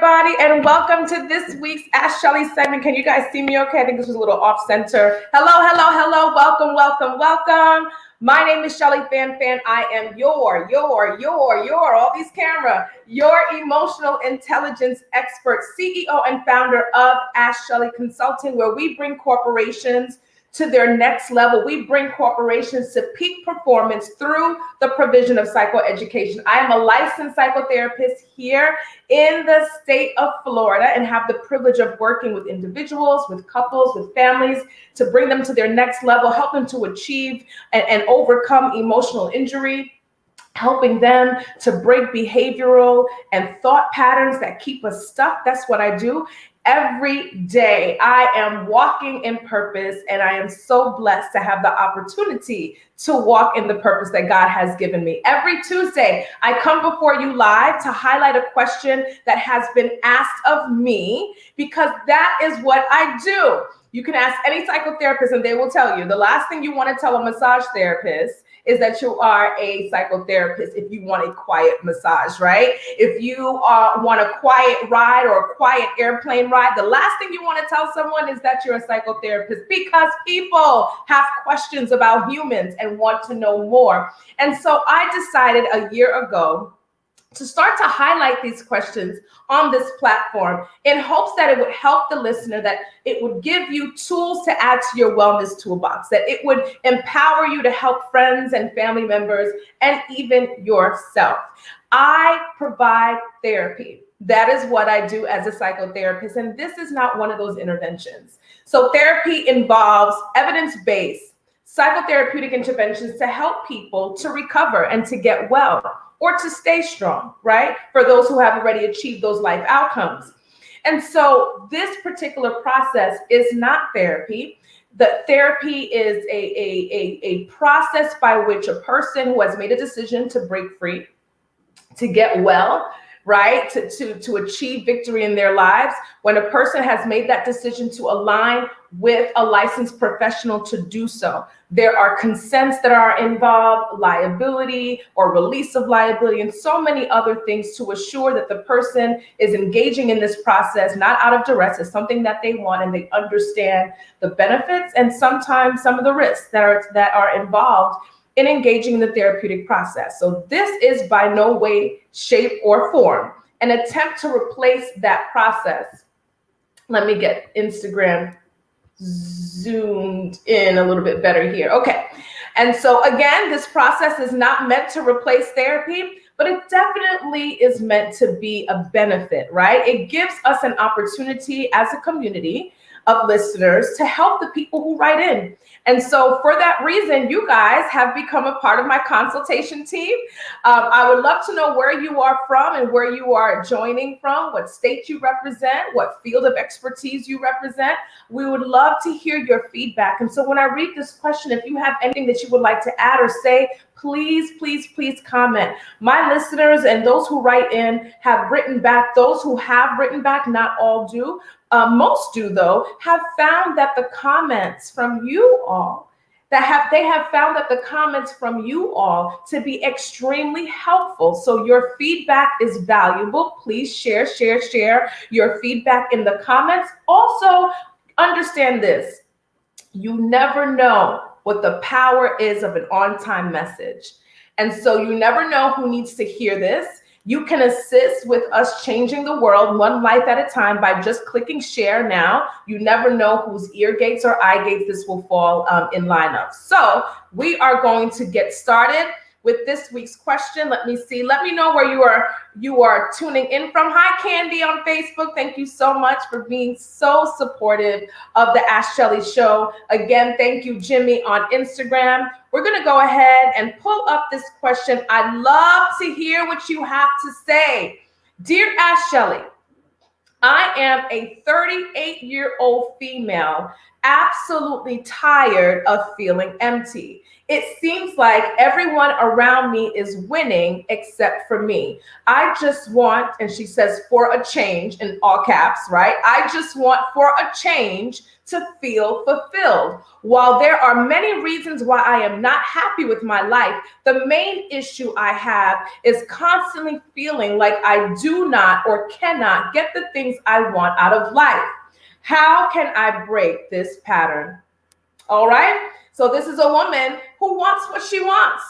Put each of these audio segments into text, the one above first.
everybody, and welcome to this week's Ask Shelly segment. Can you guys see me okay? I think this was a little off center. Hello. Welcome. My name is Shelly Fan. I am your emotional intelligence expert, CEO and founder of Ask Shelly Consulting, where we bring corporations to their next level. We bring corporations to peak performance through the provision of psychoeducation. I am a licensed psychotherapist here in the state of Florida and have the privilege of working with individuals, with couples, with families to bring them to their next level, help them to achieve and overcome emotional injury, helping them to break behavioral and thought patterns that keep us stuck. That's what I do. Every day I am walking in purpose, and I am so blessed to have the opportunity to walk in the purpose that God has given me. Every Tuesday, I come before you live to highlight a question that has been asked of me, because that is what I do. You can ask any psychotherapist and they will tell you the last thing you want to tell a massage therapist is that you are a psychotherapist if you want a quiet massage, right? If you want a quiet ride or a quiet airplane ride, the last thing you want to tell someone is that you're a psychotherapist, because people have questions about humans and want to know more. And so I decided a year ago to start to highlight these questions on this platform in hopes that it would help the listener, that it would give you tools to add to your wellness toolbox, that it would empower you to help friends and family members and even yourself. I provide therapy. That is what I do as a psychotherapist, and this is not one of those interventions. So therapy involves evidence-based psychotherapeutic interventions to help people to recover and to get well, or to stay strong, right? For those who have already achieved those life outcomes. And so this particular process is not therapy. The therapy is a process by which a person who has made a decision to break free, to get well, right? To achieve victory in their lives. When a person has made that decision to align with a licensed professional to do so, there are consents that are involved, liability or release of liability, and so many other things to assure that the person is engaging in this process, not out of duress. It's something that they want, and they understand the benefits and sometimes some of the risks that are involved in engaging in the therapeutic process. So this is by no way, shape, or form an attempt to replace that process. Let me get Instagram zoomed in a little bit better here. Okay. And so again, this process is not meant to replace therapy, but it definitely is meant to be a benefit, right? It gives us an opportunity as a community of listeners to help the people who write in. And so for that reason, you guys have become a part of my consultation team. I would love to know where you are from and where you are joining from, what state you represent, what field of expertise you represent. We would love to hear your feedback. And so when I read this question, if you have anything that you would like to add or say, please comment. My listeners and those who write in have written back. Those who have written back, not all do. Most do, though, have found that the comments from you all, they have found that the comments from you all to be extremely helpful. So your feedback is valuable. Please share your feedback in the comments. Also, understand this. You never know what the power is of an on-time message. And so you never know who needs to hear this. You can assist with us changing the world one life at a time by just clicking share now. You never know whose ear gates or eye gates this will fall in line of. So we are going to get started with this week's question. Let me see. Let me know where you are tuning in from. Hi, Candy on Facebook. Thank you so much for being so supportive of the Ask Shelly Show. Again, thank you, Jimmy, on Instagram. We're going to go ahead and pull up this question. I'd love to hear what you have to say. Dear Ask Shelly, I am a 38-year-old female absolutely tired of feeling empty. It seems like everyone around me is winning except for me. I just want, and she says, for a change in all caps, right? I just want for a change to feel fulfilled. While there are many reasons why I am not happy with my life, the main issue I have is constantly feeling like I do not or cannot get the things I want out of life. How can I break this pattern? All right. So this is a woman who wants what she wants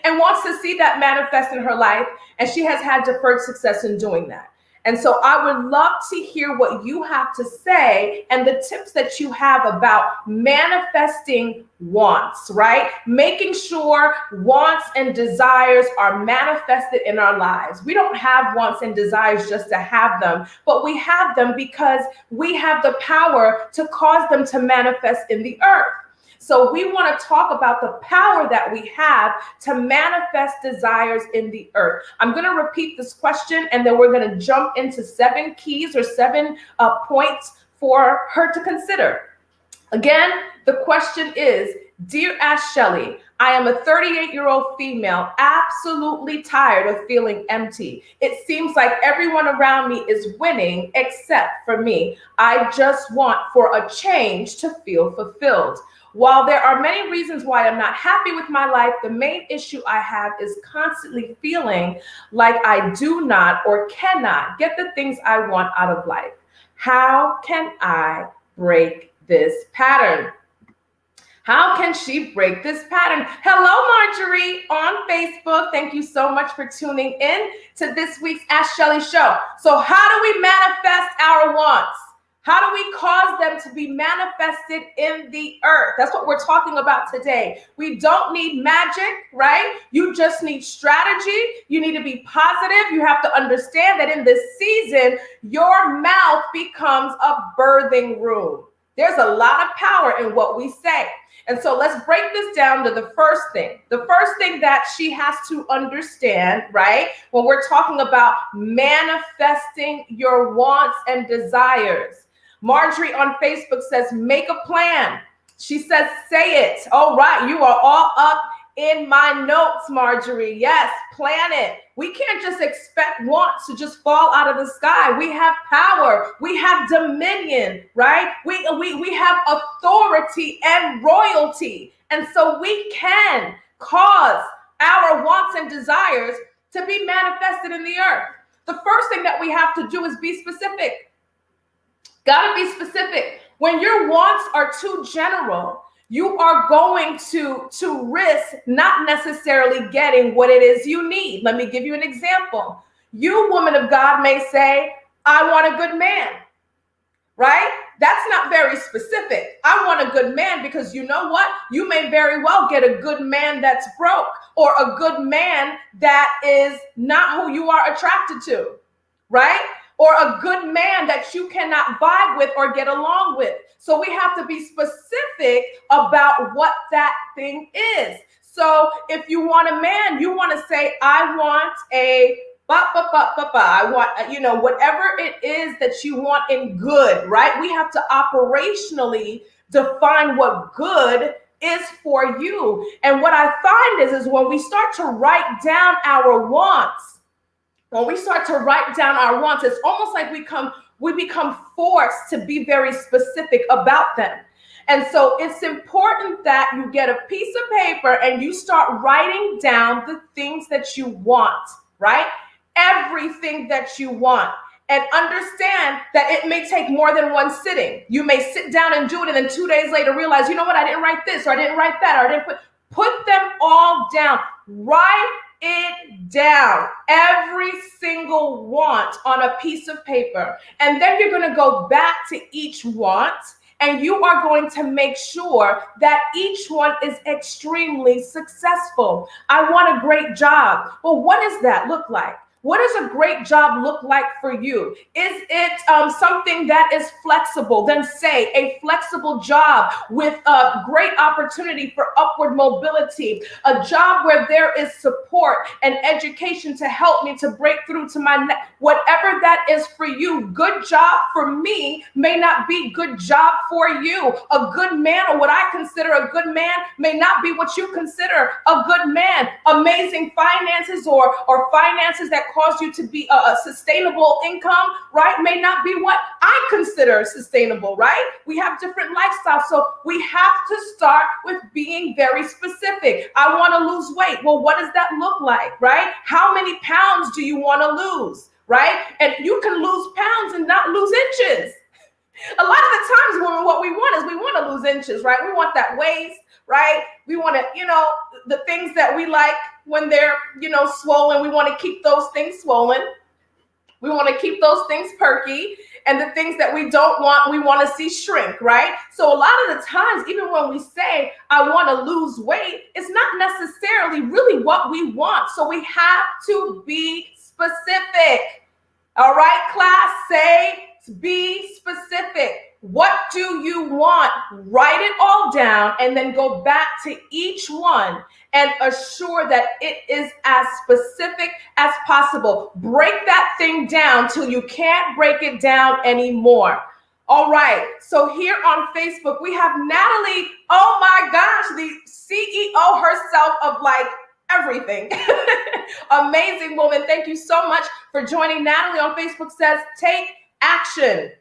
and wants to see that manifest in her life. And she has had deferred success in doing that. And so I would love to hear what you have to say and the tips that you have about manifesting wants, right? Making sure wants and desires are manifested in our lives. We don't have wants and desires just to have them, but we have them because we have the power to cause them to manifest in the earth. So we want to talk about the power that we have to manifest desires in the earth. I'm going to repeat this question, and then we're going to jump into 7 keys or 7 points for her to consider. Again, the question is, Dear Ash Shelley, I am a 38-year-old female, absolutely tired of feeling empty. It seems like everyone around me is winning except for me. I just want for a change to feel fulfilled. While there are many reasons why I'm not happy with my life, the main issue I have is constantly feeling like I do not or cannot get the things I want out of life. How can I break this pattern? How can she break this pattern? Hello, Marjorie on Facebook. Thank you so much for tuning in to this week's Ask Shelley Show. So how do we manifest our wants? How do we cause them to be manifested in the earth? That's what we're talking about today. We don't need magic, right? You just need strategy. You need to be positive. You have to understand that in this season, your mouth becomes a birthing room. There's a lot of power in what we say. And so let's break this down to the first thing. The first thing that she has to understand, right, when we're talking about manifesting your wants and desires. Marjorie on Facebook says, make a plan. She says, say it. All right, you are all up in my notes, Marjorie. Yes, plan it. We can't just expect wants to just fall out of the sky. We have power. We have dominion, right? We have authority and royalty. And so we can cause our wants and desires to be manifested in the earth. The first thing that we have to do is be specific. Gotta be specific. When your wants are too general, you are going to risk not necessarily getting what it is you need. Let me give you an example. You, woman of God, may say, I want a good man, right? That's not very specific. I want a good man because you know what? You may very well get a good man that's broke or a good man that is not who you are attracted to, right? Or a good man that you cannot vibe with or get along with. So we have to be specific about what that thing is. So if you want a man, you want to say, I want a I want, whatever it is that you want in good, right? We have to operationally define what good is for you. And what I find is when we start to write down our wants, it's almost like we become forced to be very specific about them. And so it's important that you get a piece of paper and you start writing down the things that you want, right? Everything that you want. And understand that it may take more than one sitting. You may sit down and do it, and then 2 days later realize, you know what, I didn't write this, or I didn't write that, or I didn't put them all down. Write it down, every single want on a piece of paper. And then you're going to go back to each want, and you are going to make sure that each one is extremely successful. I want a great job. Well, what does that look like? What does a great job look like for you? Is it something that is flexible? Then say a flexible job with a great opportunity for upward mobility, a job where there is support and education to help me to break through to my next, whatever that is for you. Good job for me may not be good job for you. A good man, or what I consider a good man, may not be what you consider a good man. Amazing finances or finances that cause you to be a sustainable income, right, may not be what I consider sustainable, right? We have different lifestyles, so we have to start with being very specific. I want to lose weight. Well, what does that look like, right? How many pounds do you want to lose, right? And you can lose pounds and not lose inches. A lot of the times, women, what we want is we want to lose inches, right? We want that waist, right? We want to, the things that we like when they're, swollen. We want to keep those things swollen. We want to keep those things perky. And the things that we don't want, we want to see shrink, right? So a lot of the times, even when we say, I want to lose weight, it's not necessarily really what we want. So we have to be specific. All right, class, say, be specific. What do you want? Write it all down and then go back to each one and assure that it is as specific as possible. Break that thing down till you can't break it down anymore. All right, so here on Facebook, we have Natalie. Oh my gosh, the CEO herself of everything. Amazing woman. Thank you so much for joining. Natalie on Facebook says, take action.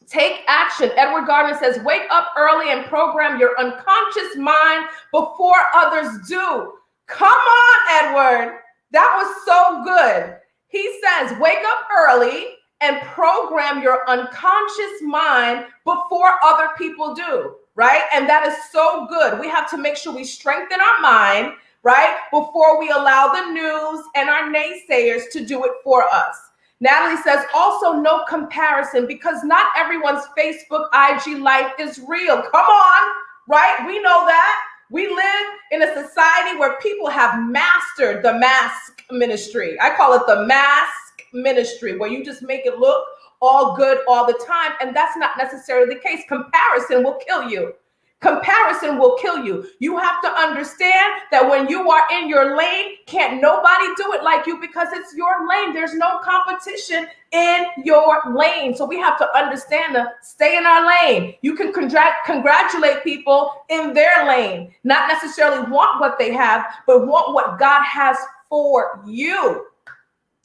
Take action. Edward Gardner says, wake up early and program your unconscious mind before others do. Come on, Edward. That was so good. He says, wake up early and program your unconscious mind before other people do, right? And that is so good. We have to make sure we strengthen our mind, right, before we allow the news and our naysayers to do it for us. Natalie says, also no comparison, because not everyone's Facebook, IG life is real. Come on, right? We know that. We live in a society where people have mastered the mask ministry. I call it the mask ministry, where you just make it look all good all the time. And that's not necessarily the case. Comparison will kill you. Comparison will kill you. You have to understand that when you are in your lane, can't nobody do it like you, because it's your lane. There's no competition in your lane. So we have to understand to stay in our lane. You can congratulate people in their lane, not necessarily want what they have, but want what God has for you.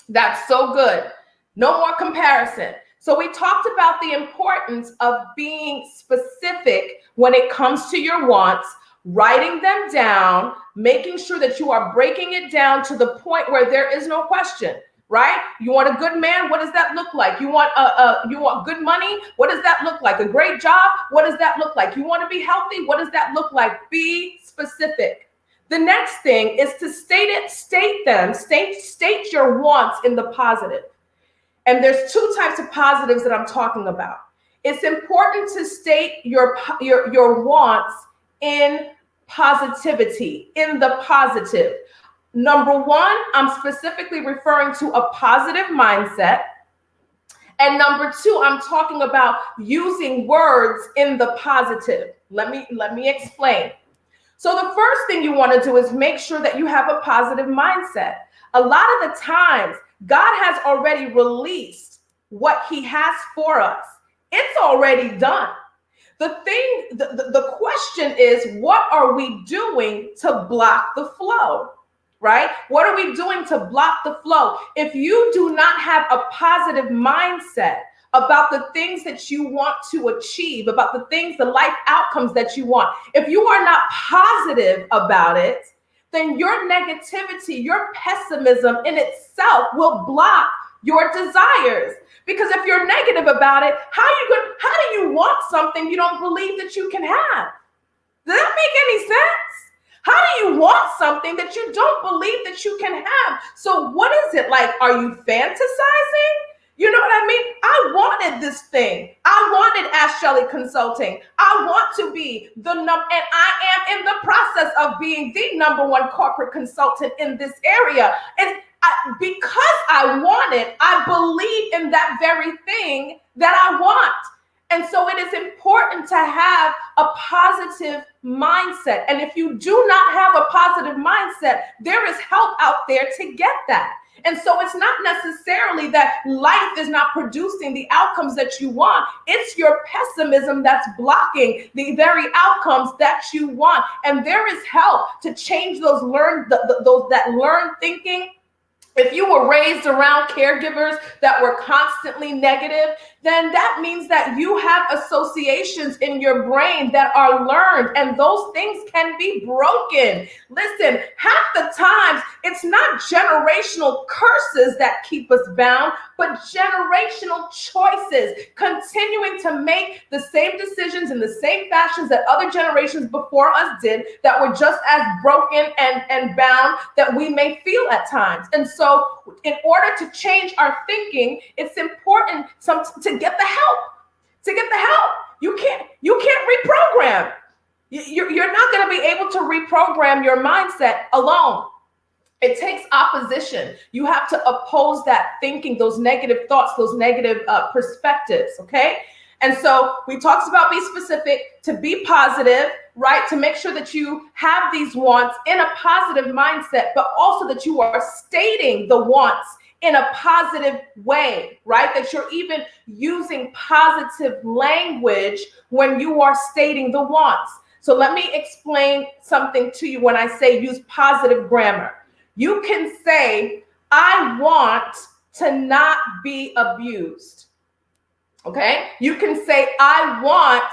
That's so good. No more comparison. So we talked about the importance of being specific when it comes to your wants, writing them down, making sure that you are breaking it down to the point where there is no question, right? You want a good man? What does that look like? You want good money? What does that look like? A great job? What does that look like? You want to be healthy? What does that look like? Be specific. The next thing is to state your wants in the positive. And there's two types of positives that I'm talking about. It's important to state your wants in positivity, in the positive. Number one, I'm specifically referring to a positive mindset. And number two, I'm talking about using words in the positive. Let me explain. So the first thing you want to do is make sure that you have a positive mindset. A lot of the times, God has already released what he has for us. It's already done. The question is, what are we doing to block the flow, right? What are we doing to block the flow? If you do not have a positive mindset about the things that you want to achieve, about the things, the life outcomes that you want, if you are not positive about it, then your negativity, your pessimism in itself will block your desires. Because if you're negative about it, how do you want something you don't believe that you can have? Does that make any sense? How do you want something that you don't believe that you can have? So what is it like? Are you fantasizing? You know what I mean? I wanted this thing. I wanted Ask Shelly Consulting. I want to be and I am in the process of being the #1 corporate consultant in this area. And because I want it, I believe in that very thing that I want. And so it is important to have a positive mindset. And if you do not have a positive mindset, there is help out there to get that. And so it's not necessarily that life is not producing the outcomes that you want. It's your pessimism that's blocking the very outcomes that you want. And there is help to change those learned thinking. If you were raised around caregivers that were constantly negative, then that means that you have associations in your brain that are learned, and those things can be broken. Listen, half the times it's not generational curses that keep us bound, but generational choices, continuing to make the same decisions in the same fashions that other generations before us did, that were just as broken and bound that we may feel at times. And so in order to change our thinking, it's important to get the help. To get the help. You can't reprogram. You're not going to be able to reprogram your mindset alone. It takes opposition. You have to oppose that thinking, those negative thoughts, those negative perspectives, okay? And so we talked about be specific, to be positive, right? To make sure that you have these wants in a positive mindset, but also that you are stating the wants in a positive way, right? That you're even using positive language when you are stating the wants. So let me explain something to you when I say use positive grammar. You can say, I want to not be abused. Okay? You can say, I want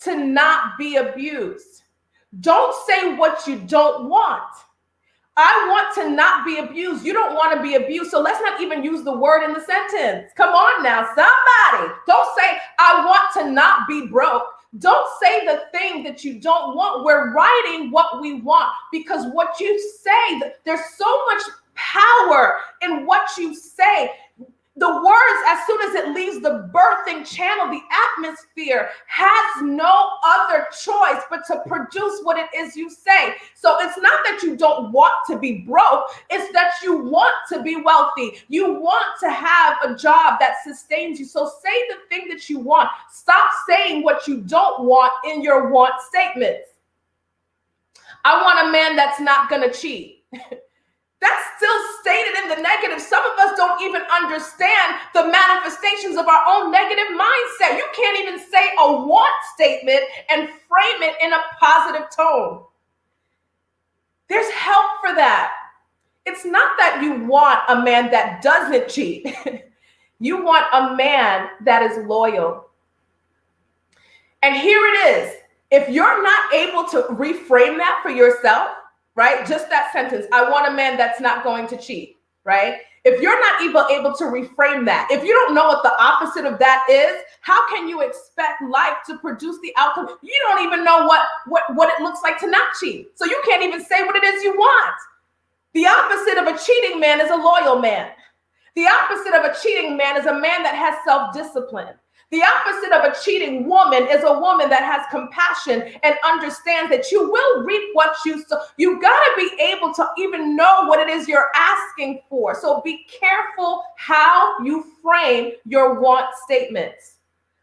to not be abused. Don't say what you don't want. I want to not be abused. You don't want to be abused. So let's not even use the word in the sentence. Come on now, somebody. Don't say, I want to not be broke. Don't say the thing that you don't want. We're writing what we want, because what you say, there's so much power in what you say. The words, as soon as it leaves the birthing channel, the atmosphere has no other choice but to produce what it is you say. So it's not that you don't want to be broke. It's that you want to be wealthy. You want to have a job that sustains you. So say the thing that you want. Stop saying what you don't want in your want statements. I want a man that's not going to cheat. That's still stated in the negative. Some of us don't even understand the manifestations of our own negative mindset. You can't even say a want statement and frame it in a positive tone. There's help for that. It's not that you want a man that doesn't cheat. You want a man that is loyal. And here it is. If you're not able to reframe that for yourself, right? Just that sentence, I want a man that's not going to cheat, right? If you're not able to reframe that, if you don't know what the opposite of that is, how can you expect life to produce the outcome? You don't even know what it looks like to not cheat. So you can't even say what it is you want. The opposite of a cheating man is a loyal man. The opposite of a cheating man is a man that has self-discipline. The opposite of a cheating woman is a woman that has compassion and understands that you will reap what you sow. You got to be able to even know what it is you're asking for. So be careful how you frame your want statements.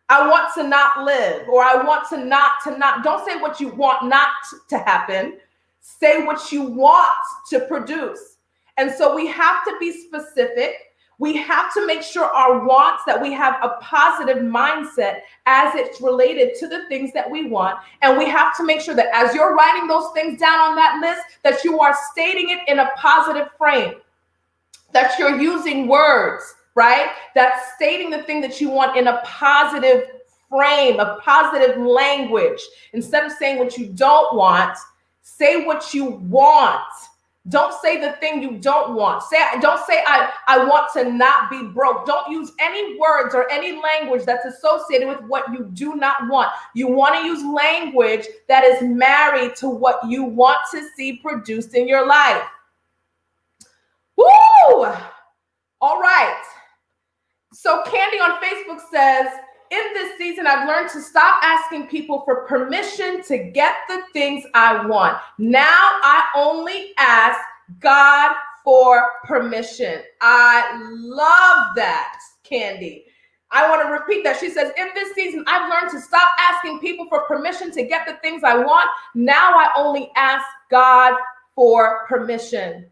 I want to not live, or I want to not. Don't say what you want not to happen. Say what you want to produce. And so we have to be specific. We have to make sure our wants, that we have a positive mindset as it's related to the things that we want. And we have to make sure that as you're writing those things down on that list, that you are stating it in a positive frame, that you're using words, right? That's stating the thing that you want in a positive frame, a positive language. Instead of saying what you don't want, say what you want. Don't say the thing you don't want. Don't say I want to not be broke. Don't use any words or any language that's associated with what you do not want. You want to use language that is married to what you want to see produced in your life. Woo! All right. So Candy on Facebook says, in this season, I've learned to stop asking people for permission to get the things I want. Now I only ask God for permission. I love that, Candy. I want to repeat that. She says, in this season, I've learned to stop asking people for permission to get the things I want. Now I only ask God for permission.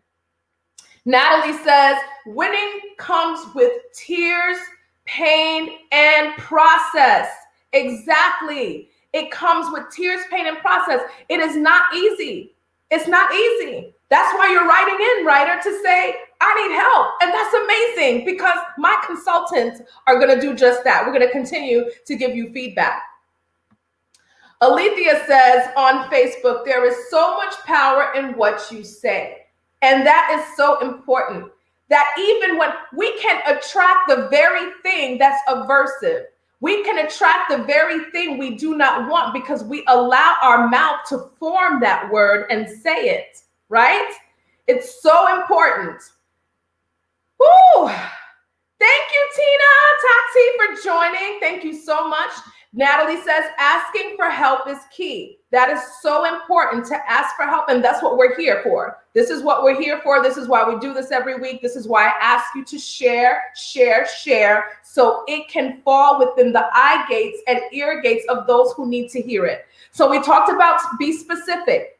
Natalie says, winning comes with tears, pain, and process. Exactly. It comes with tears, pain, and process. It is not easy. It's not easy. That's why you're writing in, writer, to say, I need help. And that's amazing because my consultants are going to do just that. We're going to continue to give you feedback. Alethea says on Facebook, there is so much power in what you say. And that is so important, that even when we can attract the very thing that's aversive, we can attract the very thing we do not want because we allow our mouth to form that word and say it, right? It's so important. Woo! Thank you, Tina, Tati, for joining. Thank you so much. Natalie says, asking for help is key. That is so important, to ask for help. And that's what we're here for. This is what we're here for. This is why we do this every week. This is why I ask you to share, so it can fall within the eye gates and ear gates of those who need to hear it. So we talked about be specific.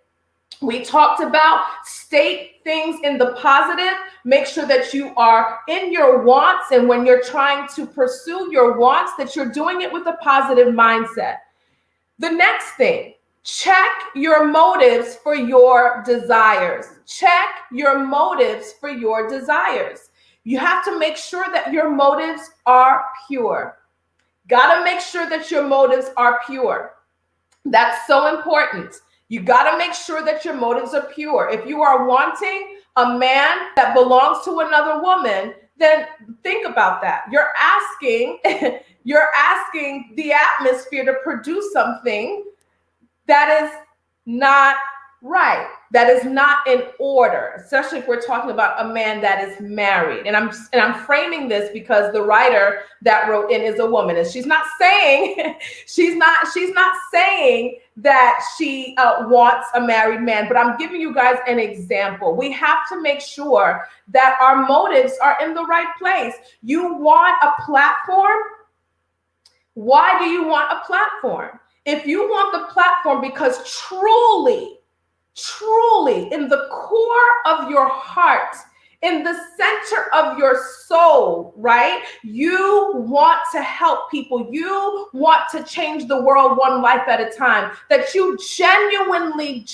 We talked about state things in the positive. Make sure that you are in your wants, and when you're trying to pursue your wants, that you're doing it with a positive mindset. The next thing, check your motives for your desires. Check your motives for your desires. You have to make sure that your motives are pure. Gotta make sure that your motives are pure. That's so important. You got to make sure that your motives are pure. If you are wanting a man that belongs to another woman, then think about that. You're asking the atmosphere to produce something that is not right, that is not in order, especially if we're talking about a man that is married. And I'm framing this because the writer that wrote in is a woman, and she's not saying she's not saying that she wants a married man, but I'm giving you guys an example. We have to make sure that our motives are in the right place. You want a platform? Why do you want a platform? If you want the platform because truly, in the core of your heart, in the center of your soul, right? You want to help people. You want to change the world one life at a time. That you genuinely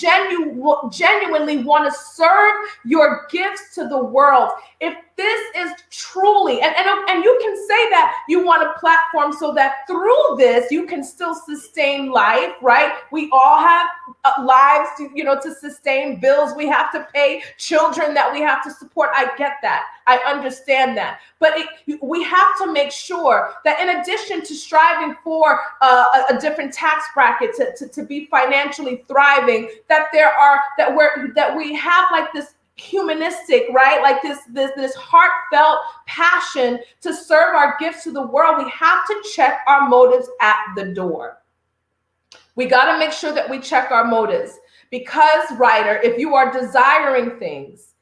want to serve your gifts to the world. If this is truly, and you can say that you want a platform so that through this you can still sustain life, right? We all have lives to sustain, bills we have to pay, children that we have to support. I get that. I understand that. But we have to make sure that in addition to striving for a different tax bracket to be financially thriving, that we have like this humanistic, right? Like this heartfelt passion to serve our gifts to the world. We have to check our motives at the door. We got to make sure that we check our motives, because, writer, if you are desiring things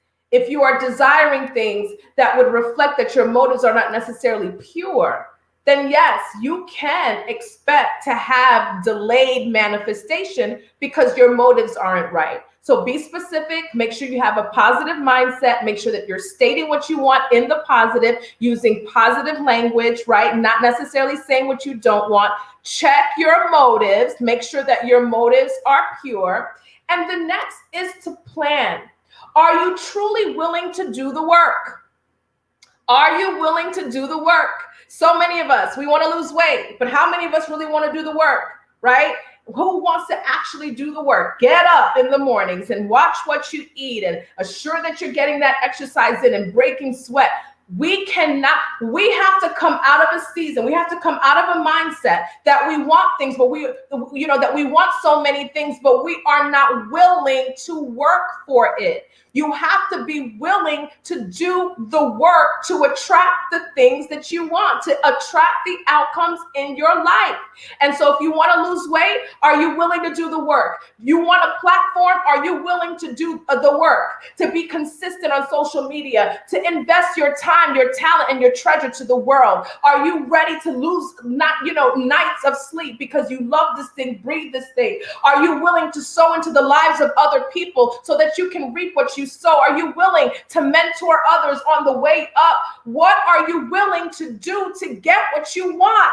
that would reflect that your motives are not necessarily pure, then yes, you can expect to have delayed manifestation because your motives aren't right. So be specific, make sure you have a positive mindset, make sure that you're stating what you want in the positive, using positive language, right? Not necessarily saying what you don't want. Check your motives, make sure that your motives are pure. And the next is to plan. Are you truly willing to do the work? Are you willing to do the work? So many of us, we want to lose weight, but how many of us really want to do the work, right? Who wants to actually do the work? Get up in the mornings and watch what you eat and assure that you're getting that exercise in and breaking sweat. We have to come out of a season. We have to come out of a mindset that we want things, but that we want so many things, but we are not willing to work for it. You have to be willing to do the work to attract the things that you want, to attract the outcomes in your life. And so if you want to lose weight, are you willing to do the work? You want a platform? Are you willing to do the work, to be consistent on social media, to invest your time, your talent, and your treasure to the world? Are you ready to lose nights of sleep because you love this thing, breathe this thing? Are you willing to sow into the lives of other people so that you can reap what you sow? Are you willing to mentor others on the way up? What are you willing to do to get what you want?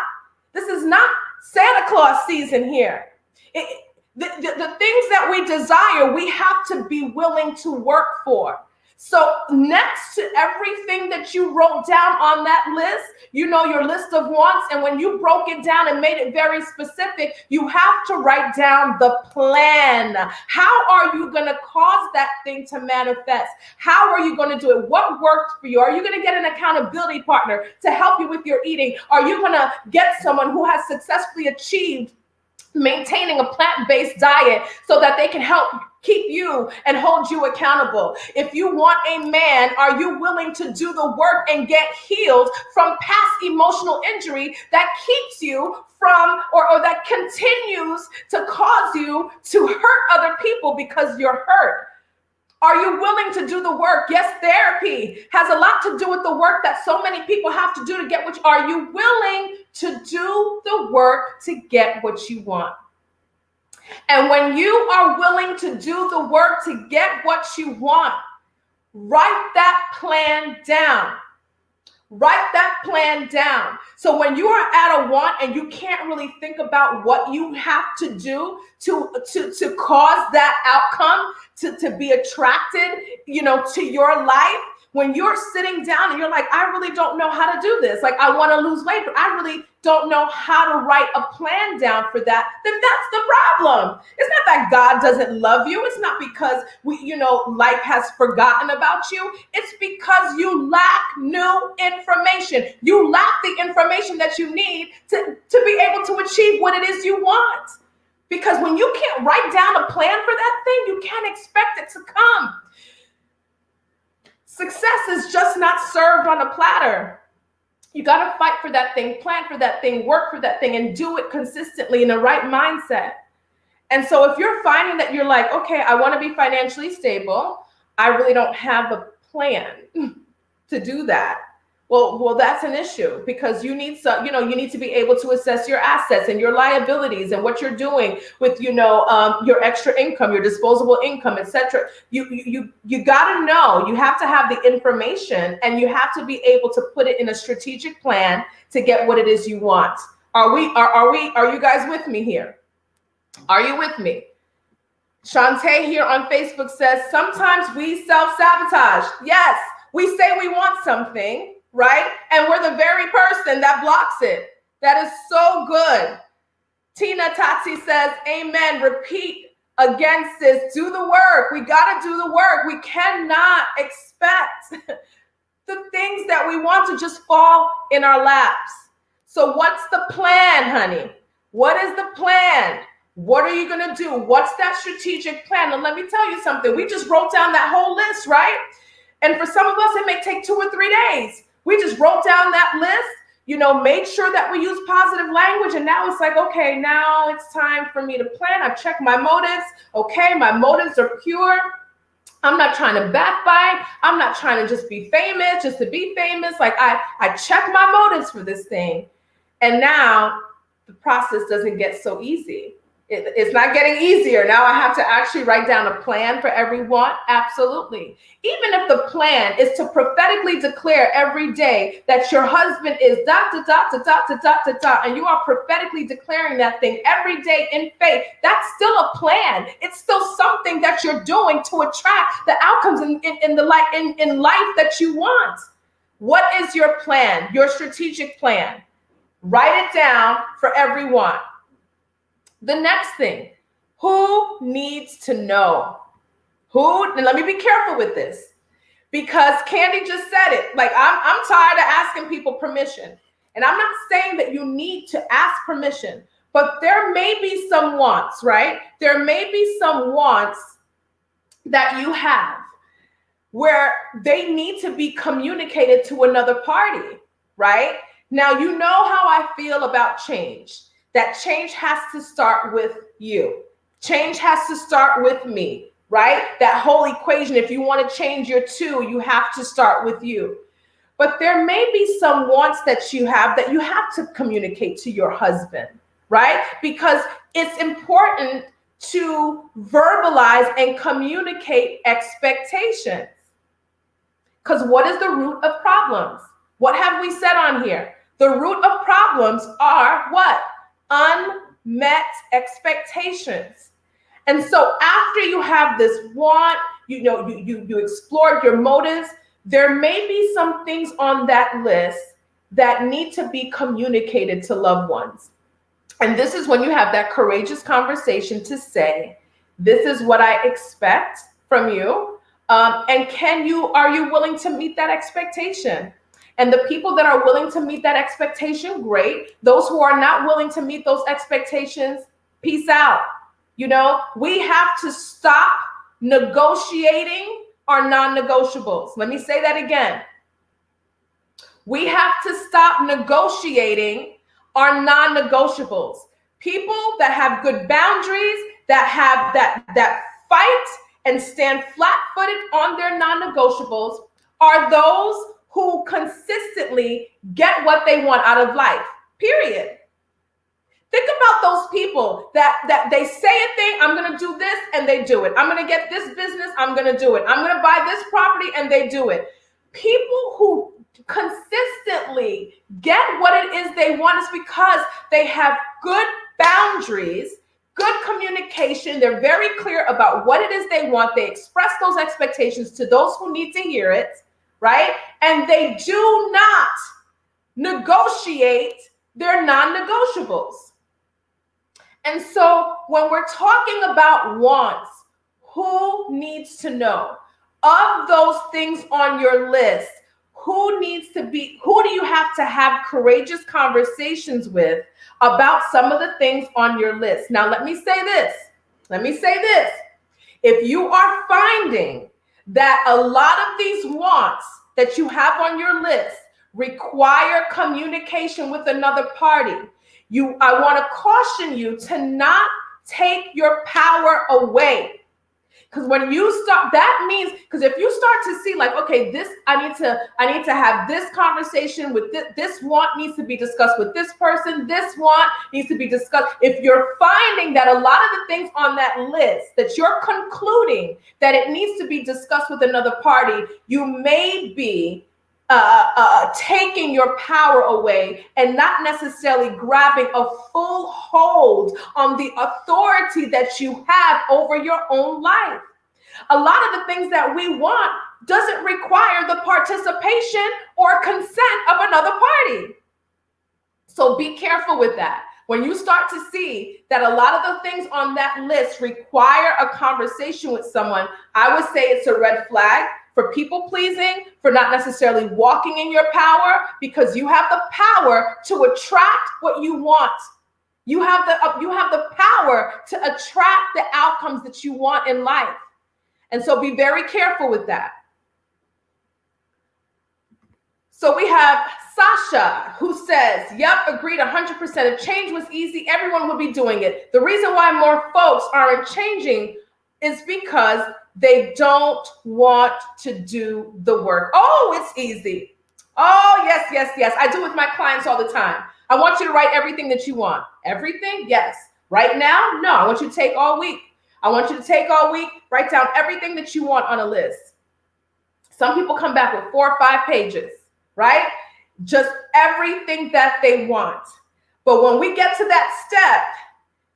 This is not Santa Claus season here. The things that we desire, we have to be willing to work for. So next to everything that you wrote down on that list, your list of wants, and when you broke it down and made it very specific, you have to write down the plan. How are you going to cause that thing to manifest? How are you going to do it? What worked for you? Are you going to get an accountability partner to help you with your eating? Are you going to get someone who has successfully achieved maintaining a plant-based diet so that they can help keep you and hold you accountable? If you want a man, are you willing to do the work and get healed from past emotional injury that keeps you from or that continues to cause you to hurt other people because you're hurt? Are you willing to do the work? Yes, therapy has a lot to do with the work that so many people have to do to get are you willing to do the work to get what you want? And when you are willing to do the work to get what you want, write that plan down. Write that plan down. So when you are at a want and you can't really think about what you have to do to cause that outcome to be attracted, to your life, when you're sitting down and you're like, I really don't know how to do this. Like, I want to lose weight, but I really don't know how to write a plan down for that. Then that's the problem. It's not that God doesn't love you. It's not because life has forgotten about you. It's because you lack new information. You lack the information that you need to be able to achieve what it is you want. Because when you can't write down a plan for that thing, you can't expect it to come. Success is just not served on a platter. You got to fight for that thing, plan for that thing, work for that thing, and do it consistently in the right mindset. And so if you're finding that you're like, okay, I want to be financially stable, I really don't have a plan to do that. Well, that's an issue, because you need you need to be able to assess your assets and your liabilities and what you're doing with, your extra income, your disposable income, etc. You got to know, you have to have the information, and you have to be able to put it in a strategic plan to get what it is you want. Are you guys with me here? Are you with me? Shantae here on Facebook says, sometimes we self-sabotage. Yes, we say we want something, right? And we're the very person that blocks it. That is so good. Tina Tati says, amen. Repeat again, sis. Do the work. We got to do the work. We cannot expect the things that we want to just fall in our laps. So what's the plan, honey? What is the plan? What are you going to do? What's that strategic plan? And let me tell you something. We just wrote down that whole list, right? And for some of us, it may take 2 or 3 days. We just wrote down that list, made sure that we use positive language. And now it's like, okay, now it's time for me to plan. I've checked my motives. Okay, my motives are pure. I'm not trying to backbite. I'm not trying to just be famous, just to be famous. Like I check my motives for this thing. And now the process doesn't get so easy. It's not getting easier. Now I have to actually write down a plan for everyone. Absolutely. Even if the plan is to prophetically declare every day that your husband is ... and you are prophetically declaring that thing every day in faith, that's still a plan. It's still something that you're doing to attract the outcomes in life that you want. What is your plan? Your strategic plan. Write it down for everyone. The next thing, who needs to know? And let me be careful with this. Because Candy just said it. Like, I'm tired of asking people permission. And I'm not saying that you need to ask permission, but there may be some wants, right? There may be some wants that you have where they need to be communicated to another party, right? Now, you know how I feel about change. That change has to start with you. Change has to start with me, right? That whole equation, if you want to change your two, you have to start with you. But there may be some wants that you have to communicate to your husband, right? Because it's important to verbalize and communicate expectations. Because what is the root of problems? What have we said on here? The root of problems are what? Unmet expectations. And so after you have this want, you explored your motives, there may be some things on that list that need to be communicated to loved ones. And this is when you have that courageous conversation to say, this is what I expect from you. And are you willing to meet that expectation? And the people that are willing to meet that expectation, great. Those who are not willing to meet those expectations, peace out. We have to stop negotiating our non-negotiables. Let me say that again. We have to stop negotiating our non-negotiables. People that have good boundaries, that have that fight and stand flat-footed on their non-negotiables are those who consistently get what they want out of life, period. Think about those people that they say a thing, I'm going to do this, and they do it. I'm going to get this business, I'm going to do it. I'm going to buy this property, and they do it. People who consistently get what it is they want is because they have good boundaries, good communication. They're very clear about what it is they want. They express those expectations to those who need to hear it, right? And they do not negotiate their non-negotiables. And so when we're talking about wants, who needs to know? Of those things on your list, who do you have to have courageous conversations with about some of the things on your list? Now, let me say this. If you are finding that a lot of these wants that you have on your list require communication with another party, I want to caution you to not take your power away. Because when you start, that means, because if you start to see like, okay, I need to have this conversation with this want needs to be discussed with this person, this want needs to be discussed. If you're finding that a lot of the things on that list that you're concluding that it needs to be discussed with another party, you may be taking your power away and not necessarily grabbing a full hold on the authority that you have over your own life. A lot of the things that we want doesn't require the participation or consent of another party. So be careful with that. When you start to see that a lot of the things on that list require a conversation with someone, I would say it's a red flag for people pleasing, for not necessarily walking in your power, because you have the power to attract what you want. You have the power to attract the outcomes that you want in life. And so be very careful with that. So we have Sasha, who says, yep, agreed 100%. If change was easy, everyone would be doing it. The reason why more folks aren't changing is because they don't want to do the work. Oh, it's easy. Oh, yes. I do with my clients all the time. I want you to write everything that you want. Everything? Yes. Right now? No. I want you to take all week. Write down everything that you want on a list. Some people come back with 4 or 5 pages, right? Just everything that they want. But when we get to that step,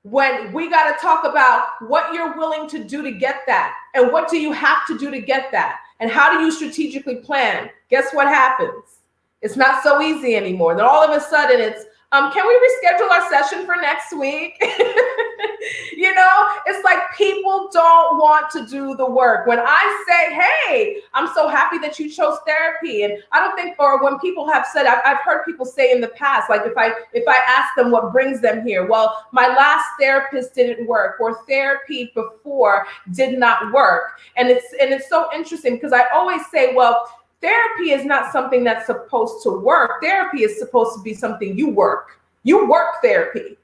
when we got to talk about what you're willing to do to get that, and what do you have to do to get that, and how do you strategically plan, guess what happens? It's not so easy anymore. Then all of a sudden it's, Can we reschedule our session for next week? You know, it's like people don't want to do the work. When I say, hey, I'm so happy that you chose therapy. And I don't think, or when people have said, I've heard people say in the past, like if I ask them what brings them here, well, my last therapist didn't work, or therapy before did not work. And it's so interesting because I always say, well, therapy is not something that's supposed to work. Therapy is supposed to be something you work. You work therapy.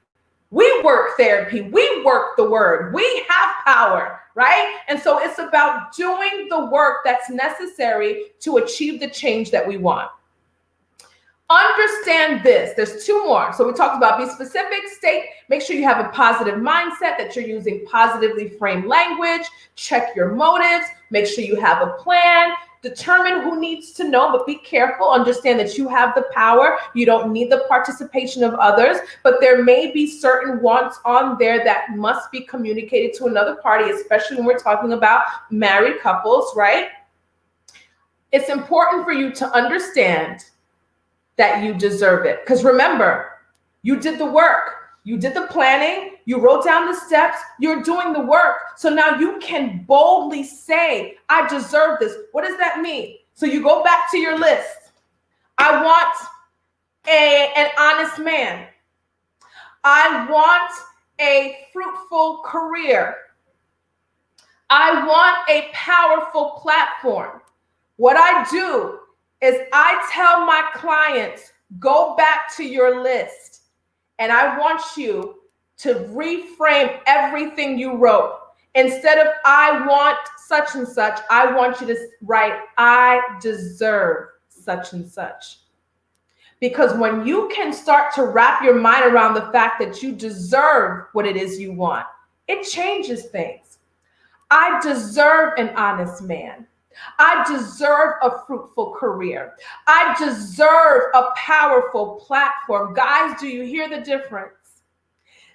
We work therapy. We work the word. We have power, right? And so it's about doing the work that's necessary to achieve the change that we want. Understand this. There's two more. So we talked about be specific, state, make sure you have a positive mindset, that you're using positively framed language, check your motives, make sure you have a plan, determine who needs to know, but be careful. Understand that you have the power. You don't need the participation of others, but there may be certain wants on there that must be communicated to another party, especially when we're talking about married couples, right? It's important for you to understand that you deserve it. Because remember, you did the work. You did the planning, you wrote down the steps, you're doing the work. So now you can boldly say, I deserve this. What does that mean? So you go back to your list. I want an honest man. I want a fruitful career. I want a powerful platform. What I do is I tell my clients, go back to your list. And I want you to reframe everything you wrote. Instead of I want such and such, I want you to write, I deserve such and such. Because when you can start to wrap your mind around the fact that you deserve what it is you want, it changes things. I deserve an honest man. I deserve a fruitful career. I deserve a powerful platform. Guys, do you hear the difference?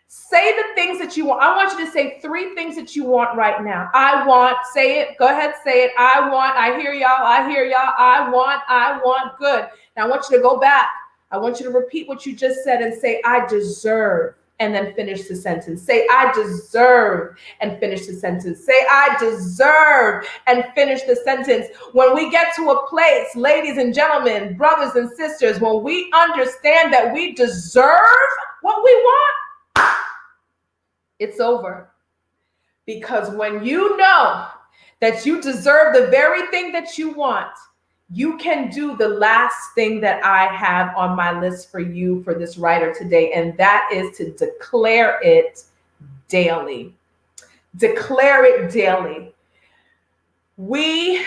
Say the things that you want. I want you to say 3 things that you want right now. I want, say it. Go ahead, say it. I want, I hear y'all, I hear y'all. I want, good. Now I want you to go back. I want you to repeat what you just said and say, I deserve. And then finish the sentence. Say, I deserve, and finish the sentence. Say, I deserve, and finish the sentence. When we get to a place, ladies and gentlemen, brothers and sisters, when we understand that we deserve what we want, it's over. Because when you know that you deserve the very thing that you want, you can do the last thing that I have on my list for you for this writer today, and that is to declare it daily. Declare it daily. We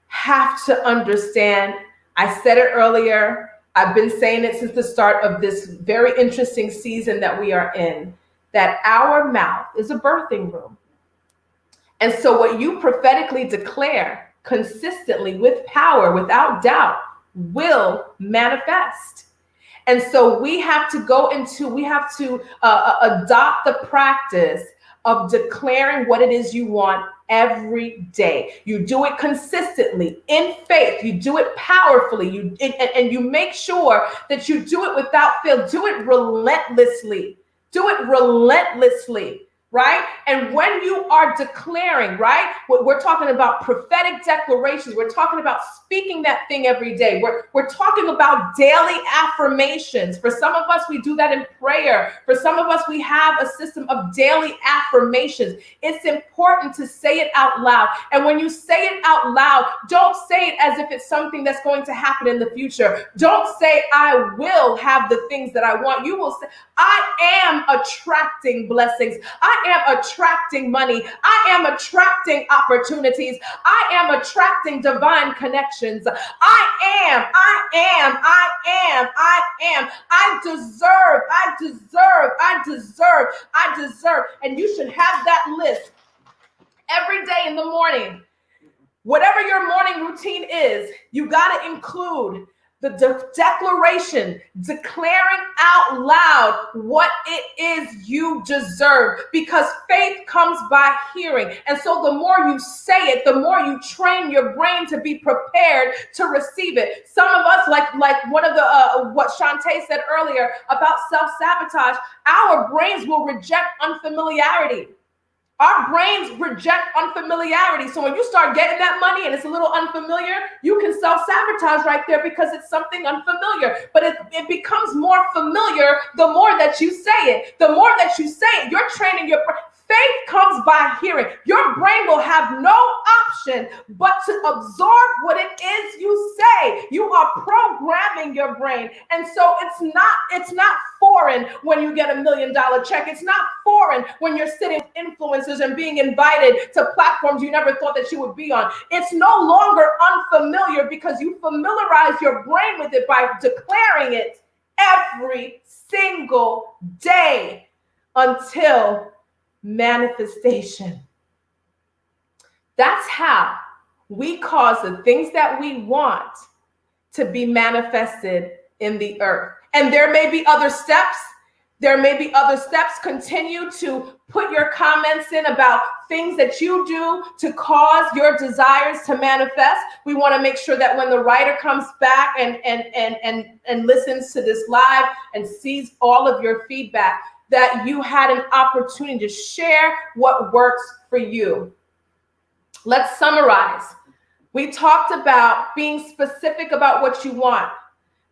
have to understand, I said it earlier, I've been saying it since the start of this very interesting season that we are in, that our mouth is a birthing room. And so what you prophetically declare consistently with power, without doubt, will manifest. And so we have to adopt the practice of declaring what it is you want every day. You do it consistently in faith. You do it powerfully. And you make sure that you do it without fail. Do it relentlessly. Do it relentlessly. Right? And when you are declaring, right, we're talking about prophetic declarations. We're talking about speaking that thing every day. We're talking about daily affirmations. For some of us, we do that in prayer. For some of us, we have a system of daily affirmations. It's important to say it out loud. And when you say it out loud, don't say it as if it's something that's going to happen in the future. Don't say, I will have the things that I want. You will say, I am attracting blessings. I am attracting money. I am attracting opportunities. I am attracting divine connections. I deserve. And you should have that list every day in the morning. Whatever your morning routine is, you got to include declaration, declaring out loud what it is you deserve, because faith comes by hearing. And so the more you say it, the more you train your brain to be prepared to receive it. Some of us, like one of the what Shantae said earlier about self-sabotage, our brains will reject unfamiliarity. Our brains reject unfamiliarity. So when you start getting that money and it's a little unfamiliar, you can self-sabotage right there because it's something unfamiliar. But it becomes more familiar the more that you say it. The more that you say it, you're training your brain. Faith comes by hearing. Your brain will have no option but to absorb what it is you say. You are programming your brain. And so it's not foreign when you get $1 million check. It's not foreign when you're sitting with influencers and being invited to platforms you never thought that you would be on. It's no longer unfamiliar because you familiarize your brain with it by declaring it every single day until manifestation. That's how we cause the things that we want to be manifested in the earth. And there may be other steps. Continue to put your comments in about things that you do to cause your desires to manifest. We want to make sure that when the writer comes back and listens to this live and sees all of your feedback, that you had an opportunity to share what works for you. Let's summarize. We talked about being specific about what you want,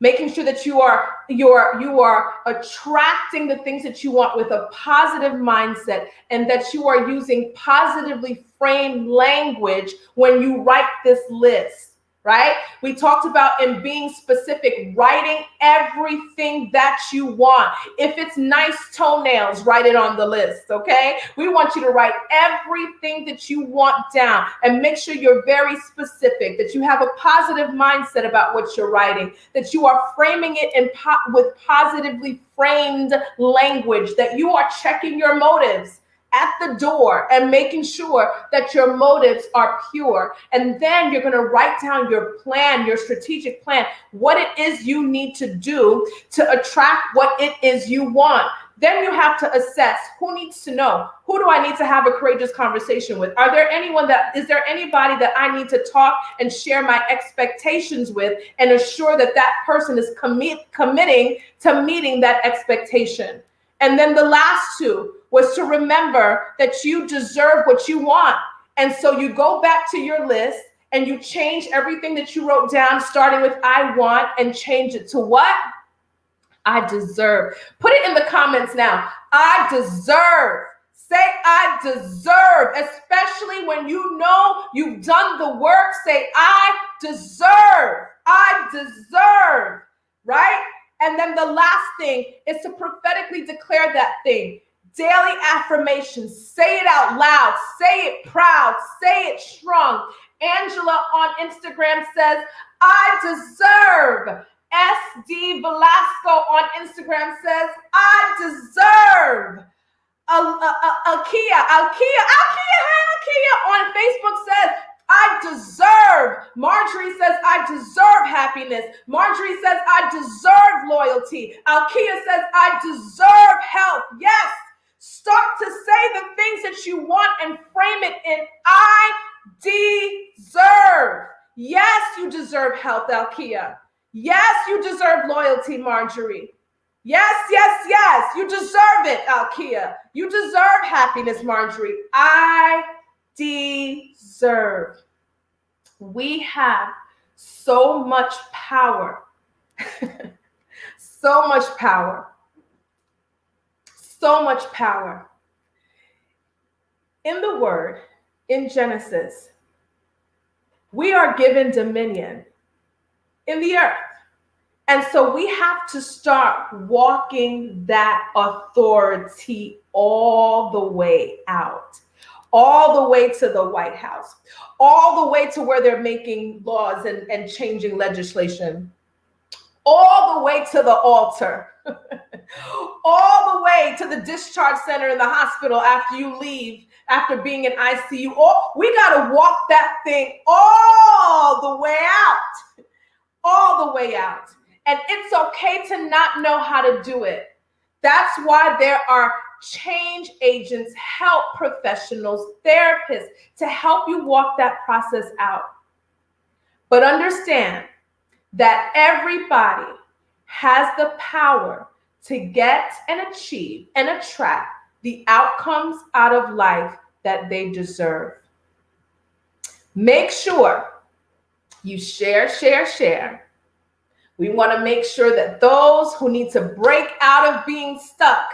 making sure that you are attracting the things that you want with a positive mindset, and that you are using positively framed language when you write this list. Right? We talked about in being specific, writing everything that you want. If it's nice toenails, write it on the list, okay? We want you to write everything that you want down and make sure you're very specific, that you have a positive mindset about what you're writing, that you are framing it with positively framed language, that you are checking your motives at the door and making sure that your motives are pure. And then you're going to write down your plan, your strategic plan, what it is you need to do to attract what it is you want. Then you have to assess who needs to know. Who do I need to have a courageous conversation with? Is there anybody that I need to talk and share my expectations with and assure that that person is committing to meeting that expectation? And then the last two was to remember that you deserve what you want. And so you go back to your list and you change everything that you wrote down, starting with I want, and change it to what? I deserve. Put it in the comments now. I deserve. Say I deserve, especially when you know you've done the work. Say I deserve. I deserve, right? And then the last thing is to prophetically declare that thing. Daily affirmations. Say it out loud. Say it proud. Say it strong. Angela on Instagram says, I deserve. SD Velasco on Instagram says, I deserve. Alkia on Facebook says, I deserve. Marjorie says, I deserve happiness. Marjorie says, I deserve loyalty. Alkia says, I deserve health. Yes. Start to say the things that you want and frame it in I deserve. Yes, you deserve health, Alkia. Yes, you deserve loyalty, Marjorie. Yes, yes, yes. You deserve it, Alkia. You deserve happiness, Marjorie. I deserve. We have so much power. So much power. So much power. In the word, in Genesis, we are given dominion in the earth. And so we have to start walking that authority all the way out, all the way to the White House, all the way to where they're making laws and changing legislation, all the way to the altar, all the way to the discharge center in the hospital after you leave, after being in ICU. We got to walk that thing all the way out. all the way out. And it's okay to not know how to do it. That's why there are change agents, help professionals, therapists to help you walk that process out. But understand that everybody has the power to get and achieve and attract the outcomes out of life that they deserve. Make sure you share. We want to make sure that those who need to break out of being stuck,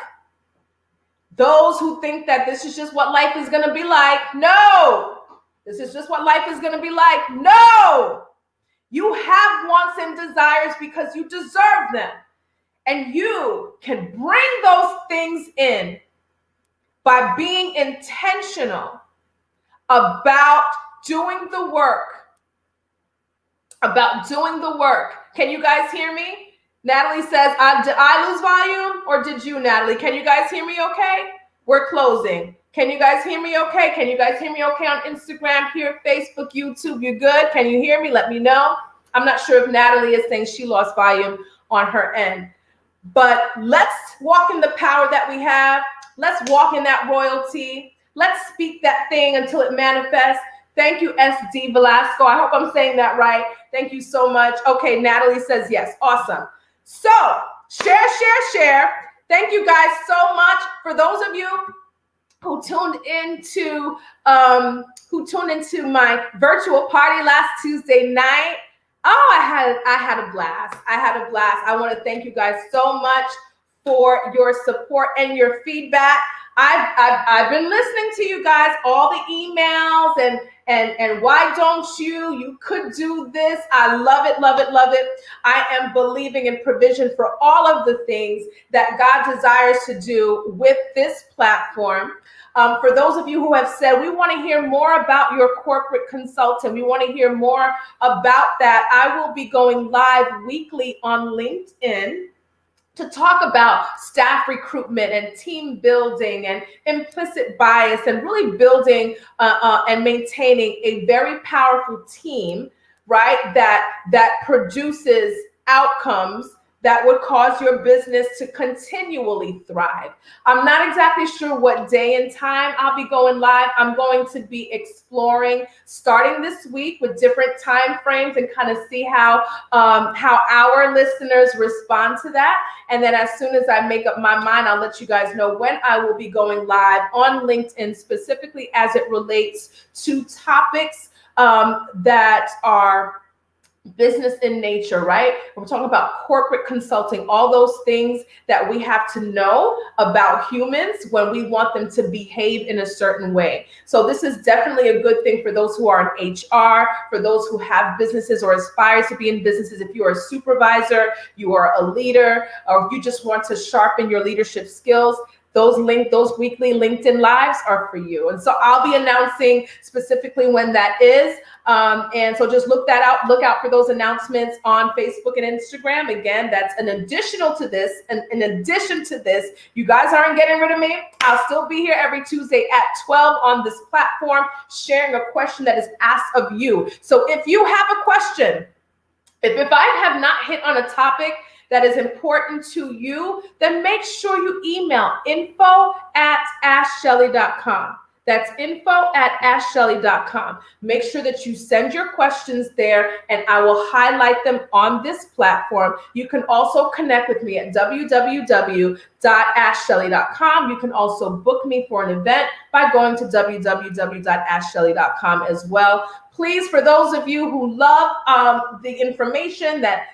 those who think that this is just what life is going to be like, no, this is just what life is going to be like. No, you have wants and desires because you deserve them. And you can bring those things in by being intentional about doing the work. Can you guys hear me? Natalie says, did I lose volume or did you, Natalie? Can you guys hear me okay? We're closing. Can you guys hear me okay? Can you guys hear me okay on Instagram, here, Facebook, YouTube? You're good? Can you hear me? Let me know. I'm not sure if Natalie is saying she lost volume on her end. But let's walk in the power that we have. Let's walk in that royalty. Let's speak that thing until it manifests. Thank you, SD Velasco. I hope I'm saying that right. Thank you so much. Okay, Natalie says yes. Awesome. So share. Thank you guys so much. For those of you who tuned into my virtual party last Tuesday night, I had a blast. I want to thank you guys so much for your support and your feedback. I've been listening to you guys, all the emails and why don't you could do this. I love it. I am believing in provision for all of the things that God desires to do with this platform. For those of you who have said, we want to hear more about your corporate consultant, we want to hear more about that, I will be going live weekly on LinkedIn to talk about staff recruitment and team building and implicit bias and really building and maintaining a very powerful team, right, that produces outcomes that would cause your business to continually thrive. I'm not exactly sure what day and time I'll be going live. I'm going to be exploring starting this week with different time frames and kind of see how our listeners respond to that. And then as soon as I make up my mind, I'll let you guys know when I will be going live on LinkedIn, specifically as it relates to topics that are business in nature, right? We're talking about corporate consulting, all those things that we have to know about humans when we want them to behave in a certain way. So this is definitely a good thing for those who are in HR, for those who have businesses or aspire to be in businesses. If you are a supervisor, you are a leader, or you just want to sharpen your leadership skills, those weekly LinkedIn lives are for you. And so I'll be announcing specifically when that is. And so just look out for those announcements on Facebook and Instagram. Again, that's in addition to this, you guys aren't getting rid of me. I'll still be here every Tuesday at 12 on this platform, sharing a question that is asked of you. So if you have a question, if I have not hit on a topic that is important to you, then make sure you email info@ashshelley.com. That's info@ashshelley.com. Make sure that you send your questions there and I will highlight them on this platform. You can also connect with me at www.ashshelley.com. You can also book me for an event by going to www.ashshelley.com as well. Please, for those of you who love the information, that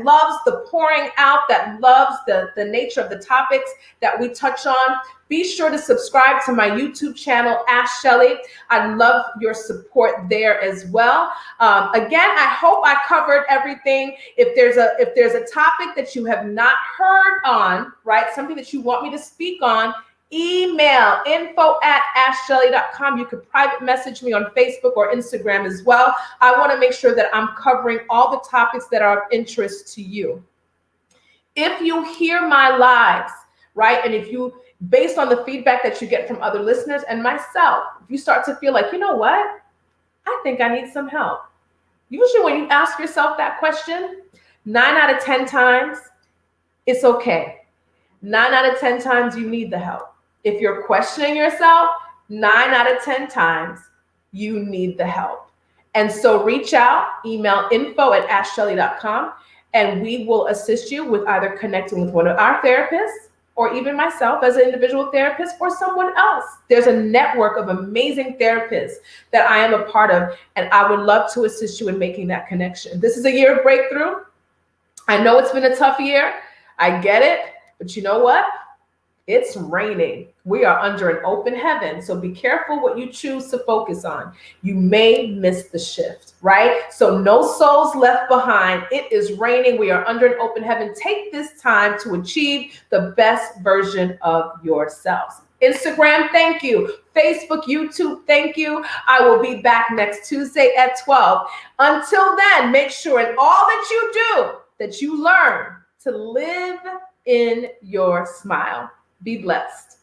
loves the pouring out, that loves the nature of the topics that we touch on, be sure to subscribe to my YouTube channel, Ash Shelley. I love your support there as well. Again, I hope I covered everything. If there's a topic that you have not heard on, right, something that you want me to speak on, email info@ashshelley.com. You could private message me on Facebook or Instagram as well. I want to make sure that I'm covering all the topics that are of interest to you. If you hear my lives, right, and if you, based on the feedback that you get from other listeners and myself, if you start to feel like, you know what, I think I need some help. Usually when you ask yourself that question, 9 out of 10 times, it's okay. 9 out of 10 times you need the help. If you're questioning yourself, 9 out of 10 times you need the help. And so reach out, email info@ashshelley.com, and we will assist you with either connecting with one of our therapists or even myself as an individual therapist or someone else. There's a network of amazing therapists that I am a part of, and I would love to assist you in making that connection. This is a year of breakthrough. I know it's been a tough year. I get it, but you know what? It's raining. We are under an open heaven. So be careful what you choose to focus on. You may miss the shift, right? So no souls left behind. It is raining. We are under an open heaven. Take this time to achieve the best version of yourselves. Instagram, thank you. Facebook, YouTube, thank you. I will be back next Tuesday at 12. Until then, make sure in all that you do, that you learn to live in your smile. Be blessed.